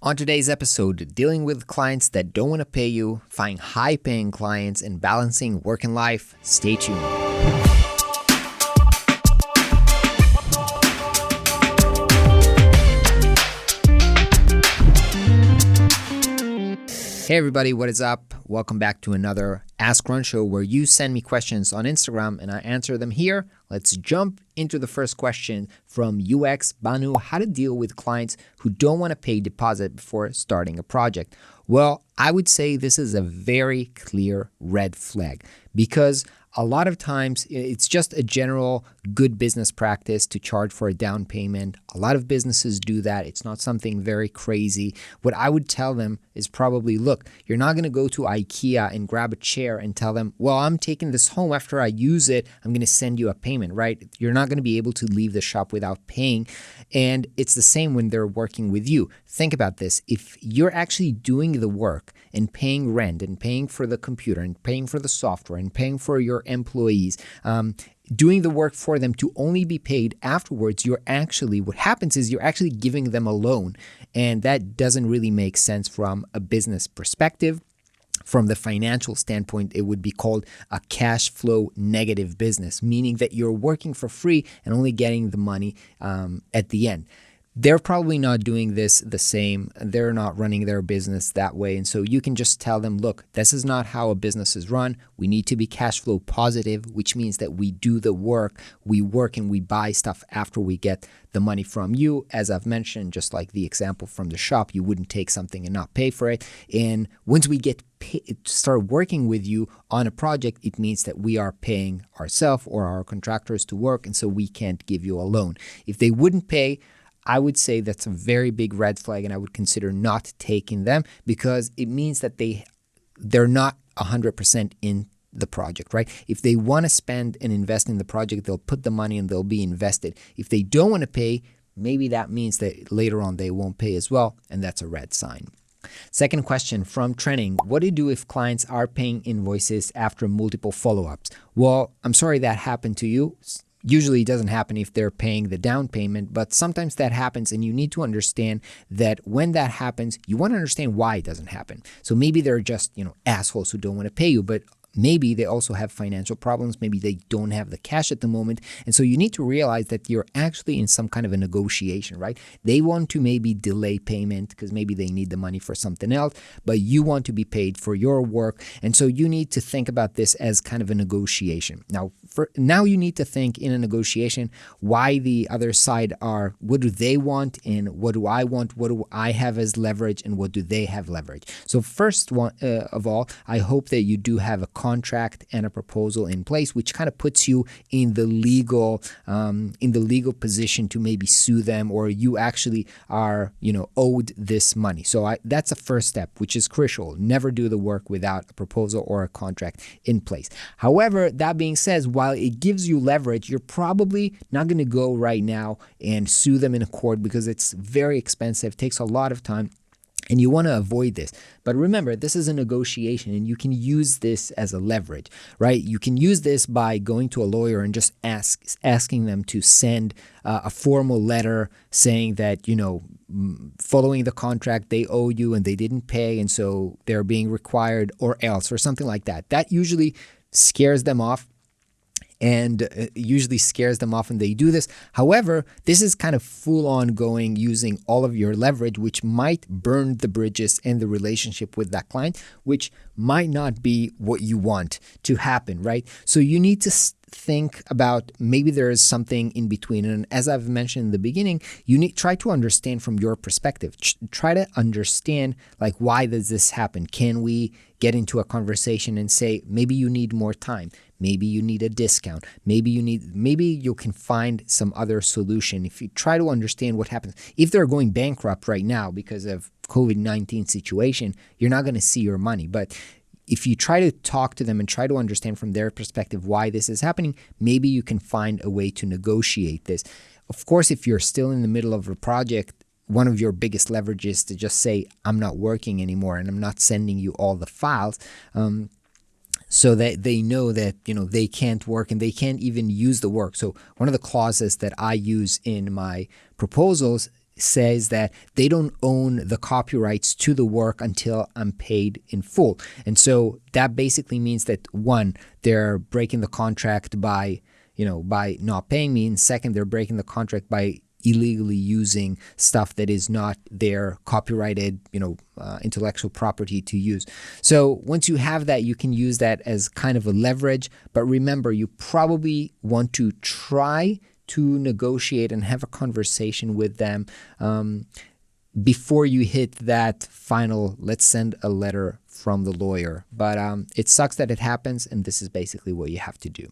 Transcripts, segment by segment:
On today's episode, dealing with clients that don't want to pay you, finding high-paying clients, and balancing work and life. Stay tuned. Hey everybody, what is up? Welcome back to another Ask Ron show where you send me questions on Instagram and I answer them here. Let's jump into the first question from UX Banu: how to deal with clients who don't want to pay deposit before starting a project. Well, I would say this is a very clear red flag because a lot of times it's just a general good business practice to charge for a down payment. A lot of businesses do that. It's not something very crazy. What I would tell them is probably, look, you're not going to go to IKEA and grab a chair and tell them, well, I'm taking this home after I use it. I'm going to send you a payment, right? You're not going to be able to leave the shop without paying. And it's the same when they're working with you. Think about this. If you're actually doing the work and paying rent and paying for the computer and paying for the software and paying for your employees, doing the work for them to only be paid afterwards, what happens is you're actually giving them a loan. And that doesn't really make sense from a business perspective. From the financial standpoint, it would be called a cash flow negative business, meaning that you're working for free and only getting the money at the end. They're probably not doing this the same. They're not running their business that way. And so you can just tell them, look, this is not how a business is run. We need to be cash flow positive, which means that we do the work, we work and we buy stuff after we get the money from you. As I've mentioned, just like the example from the shop, you wouldn't take something and not pay for it. And once we start working with you on a project, it means that we are paying ourselves or our contractors to work. And so we can't give you a loan. If they wouldn't pay, I would say that's a very big red flag, and I would consider not taking them because it means that they're not 100% in the project, right? If they want to spend and invest in the project, they'll put the money and they'll be invested. If they don't want to pay, maybe that means that later on they won't pay as well, and that's a red sign. Second question from Training: what do you do if clients are paying invoices after multiple follow-ups? Well, I'm sorry that happened to you. Usually it doesn't happen if they're paying the down payment, but sometimes that happens, and you need to understand that when that happens, you want to understand why it doesn't happen. So maybe they're just, assholes who don't want to pay you, but maybe they also have financial problems. Maybe they don't have the cash at the moment. And so you need to realize that you're actually in some kind of a negotiation, right? They want to maybe delay payment because maybe they need the money for something else, but you want to be paid for your work. And so you need to think about this as kind of a negotiation. Now you need to think in a negotiation why the other side are, what do they want and what do I want? What do I have as leverage and what do they have leverage? So first of all, I hope that you do have a contract and a proposal in place, which kind of puts you in the legal position to maybe sue them, or you actually are owed this money. So that's a first step, which is crucial. Never do the work without a proposal or a contract in place. However, that being said, while it gives you leverage, you're probably not going to go right now and sue them in a court because it's very expensive, takes a lot of time. And you want to avoid this. But remember, this is a negotiation and you can use this as a leverage, right? You can use this by going to a lawyer and just asking them to send a formal letter saying that, following the contract, they owe you and they didn't pay. And so they're being required or else, or something like that. That usually scares them off. And when they do this. However, this is kind of full on going using all of your leverage, which might burn the bridges and the relationship with that client, which might not be what you want to happen, right? So you need to think about maybe there is something in between. And as I've mentioned in the beginning, try to understand from your perspective. Try to understand, like, why does this happen? Can we get into a conversation and say, maybe you need more time. Maybe you need a discount. Maybe you can find some other solution. If you try to understand what happens, if they're going bankrupt right now because of COVID-19 situation, you're not going to see your money. But if you try to talk to them and try to understand from their perspective why this is happening, maybe you can find a way to negotiate this. Of course, if you're still in the middle of a project, one of your biggest leverages is to just say, I'm not working anymore and I'm not sending you all the files. So that they know that, they can't work and they can't even use the work. So one of the clauses that I use in my proposals says that they don't own the copyrights to the work until I'm paid in full. And so that basically means that one, they're breaking the contract by not paying me, and second, they're breaking the contract by illegally using stuff that is not their copyrighted, intellectual property to use. So once you have that, you can use that as kind of a leverage. But remember, you probably want to try to negotiate and have a conversation with them before you hit that final, let's send a letter from the lawyer. But it sucks that it happens, and this is basically what you have to do.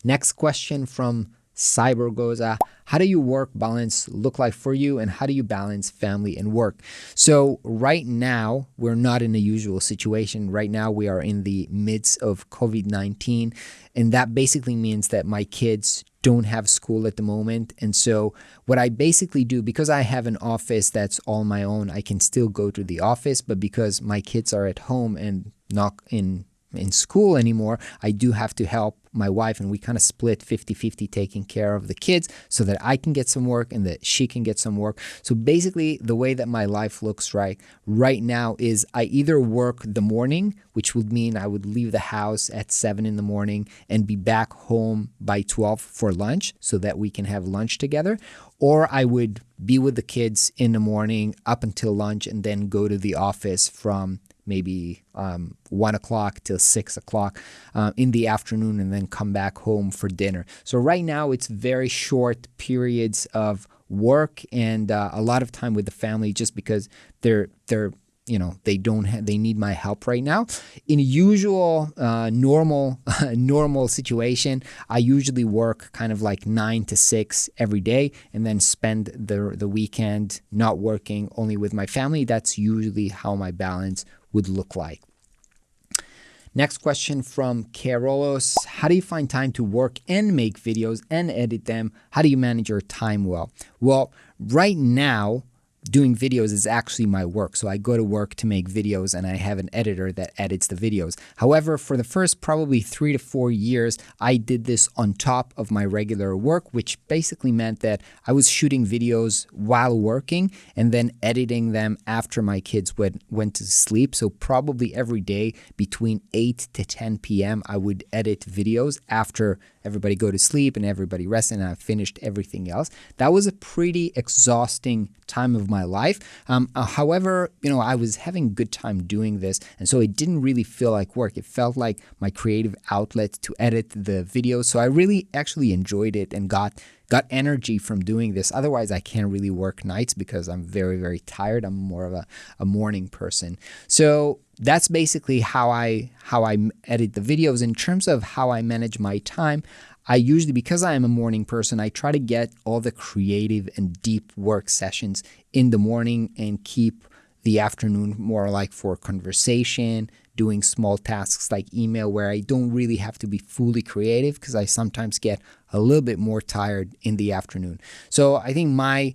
Next question from Cyber goes, how do your work balance look like for you, and how do you balance family and work? So right now, we're not in a usual situation. Right now, we are in the midst of COVID-19, and that basically means that my kids don't have school at the moment. And so what I basically do, because I have an office that's all my own, I can still go to the office, but because my kids are at home and not in school anymore, I do have to help my wife, and we kind of split 50-50 taking care of the kids so that I can get some work and that she can get some work. So basically the way that my life looks right now is I either work the morning, which would mean I would leave the house at 7 in the morning and be back home by 12 for lunch so that we can have lunch together, or I would be with the kids in the morning up until lunch and then go to the office from maybe 1 o'clock till 6 o'clock in the afternoon, and then come back home for dinner. So right now it's very short periods of work and a lot of time with the family, just because they need my help right now. In a usual normal situation, I usually work kind of like 9 to 6 every day, and then spend the weekend not working, only with my family. That's usually how my balance would look like. Next question from Carolos. How do you find time to work and make videos and edit them? How do you manage your time well? Well, right now, doing videos is actually my work. So I go to work to make videos, and I have an editor that edits the videos. However, for the first probably 3 to 4 years, I did this on top of my regular work, which basically meant that I was shooting videos while working and then editing them after my kids went to sleep. So probably every day between 8 to 10 p.m., I would edit videos after everybody go to sleep and everybody rest, and I finished everything else. That was a pretty exhausting time of my life. However, I was having a good time doing this, and so it didn't really feel like work. It felt like my creative outlet to edit the videos. So I really actually enjoyed it and got energy from doing this. Otherwise, I can't really work nights because I'm very, very tired. I'm more of a morning person. So that's basically how I edit the videos. In terms of how I manage my time, I usually, because I am a morning person, I try to get all the creative and deep work sessions in the morning and keep the afternoon more like for conversation, doing small tasks like email, where I don't really have to be fully creative because I sometimes get a little bit more tired in the afternoon. So I think my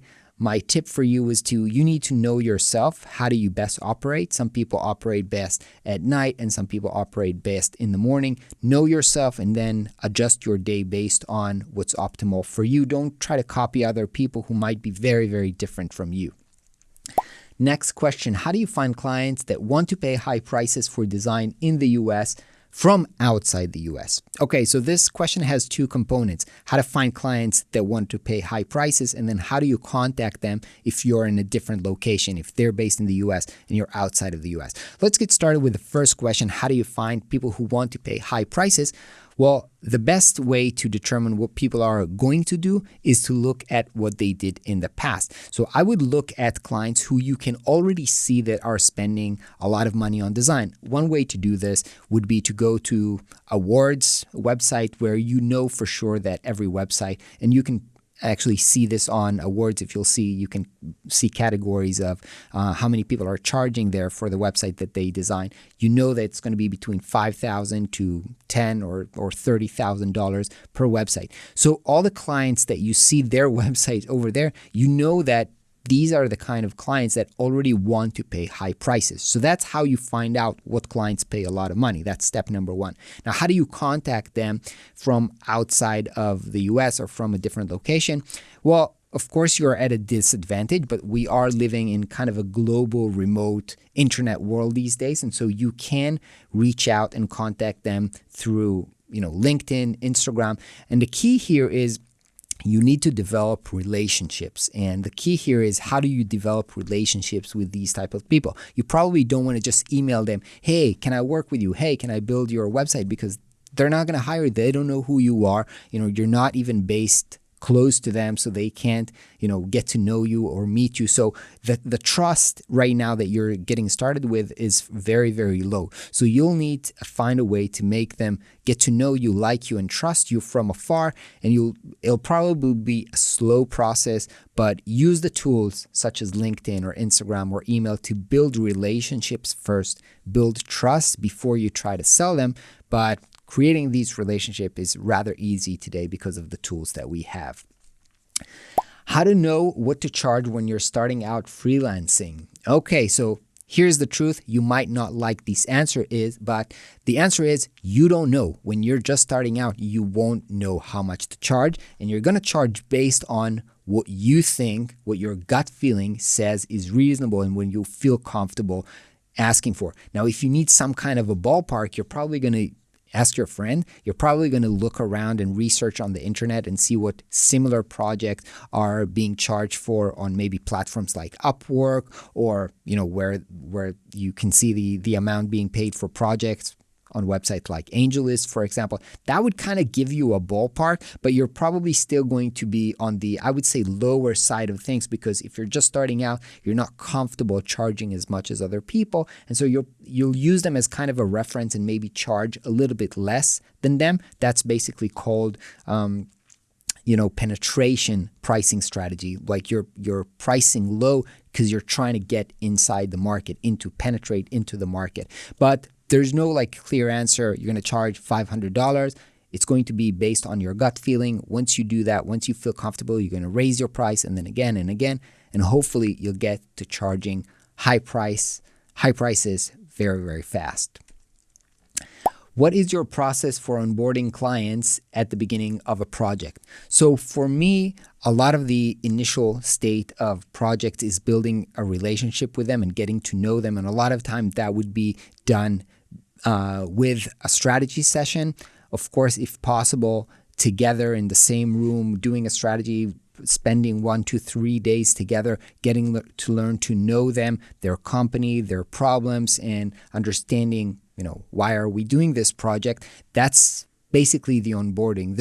tip for you is you need to know yourself. How do you best operate? Some people operate best at night and some people operate best in the morning. Know yourself and then adjust your day based on what's optimal for you. Don't try to copy other people who might be very, very different from you. Next question, how do you find clients that want to pay high prices for design in the US from outside the US? Okay, so this question has two components: how to find clients that want to pay high prices, and then how do you contact them if you're in a different location, if they're based in the US and you're outside of the US. Let's get started with the first question. How do you find people who want to pay high prices? Well, the best way to determine what people are going to do is to look at what they did in the past. So I would look at clients who you can already see that are spending a lot of money on design. One way to do this would be to go to awards website where you know for sure that every website, and you can actually see this on awards. If you can see categories of how many people are charging there for the website that they design. You know that it's going to be between $5,000 to $10,000 or $30,000 per website. So all the clients that you see their website over there, you know that these are the kind of clients that already want to pay high prices. So that's how you find out what clients pay a lot of money. That's step number one. Now, how do you contact them from outside of the US or from a different location? Well, of course, you're at a disadvantage, but we are living in kind of a global, remote internet world these days. And so you can reach out and contact them through, LinkedIn, Instagram. And the key here is you need to develop relationships. And the key here is, how do you develop relationships with these type of people? You probably don't want to just email them, hey, can I work with you? Hey, can I build your website? Because they're not going to hire you. They don't know who you are. You're not even based close to them, so they can't, get to know you or meet you. So the trust right now that you're getting started with is very, very low. So you'll need to find a way to make them get to know you, like you, and trust you from afar. And it'll probably be a slow process, but use the tools such as LinkedIn or Instagram or email to build relationships first, build trust before you try to sell them. But creating these relationships is rather easy today because of the tools that we have. How to know what to charge when you're starting out freelancing. Okay, so here's the truth. You might not like this answer but the answer is you don't know. When you're just starting out, you won't know how much to charge, and you're going to charge based on what you think, what your gut feeling says is reasonable, and when you feel comfortable asking for. Now, if you need some kind of a ballpark, you're probably going to ask your friend. You're probably going to look around and research on the internet and see what similar projects are being charged for on maybe platforms like Upwork, or where you can see the amount being paid for projects on websites like AngelList, for example. That would kind of give you a ballpark, but you're probably still going to be on the, I would say, lower side of things, because if you're just starting out, you're not comfortable charging as much as other people. And so you'll use them as kind of a reference and maybe charge a little bit less than them. That's basically called penetration pricing strategy. Like you're pricing low because you're trying to get inside the market, penetrate into the market. But there's no clear answer. You're going to charge $500. It's going to be based on your gut feeling. Once you do that, once you feel comfortable, you're going to raise your price, and then again and again, and hopefully you'll get to charging high prices very, very fast. What is your process for onboarding clients at the beginning of a project? So for me, a lot of the initial state of projects is building a relationship with them and getting to know them. And a lot of time that would be done with a strategy session. Of course, if possible, together in the same room, doing a strategy, spending 1 to 3 days together, getting to learn to know them, their company, their problems, and understanding, why are we doing this project? That's basically the onboarding.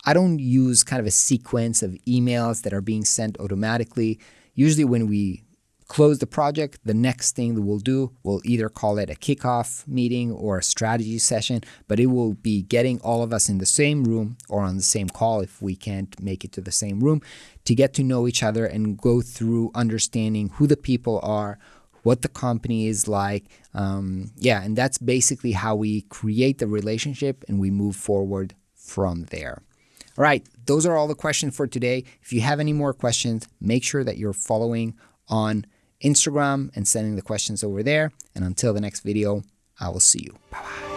I don't use kind of a sequence of emails that are being sent automatically. Usually when we close the project, the next thing that we'll do, we'll either call it a kickoff meeting or a strategy session, but it will be getting all of us in the same room or on the same call if we can't make it to the same room, to get to know each other and go through understanding who the people are, what the company is like. And that's basically how we create the relationship and we move forward from there. All right, those are all the questions for today. If you have any more questions, make sure that you're following on Instagram and sending the questions over there. And until the next video, I will see you. Bye-bye.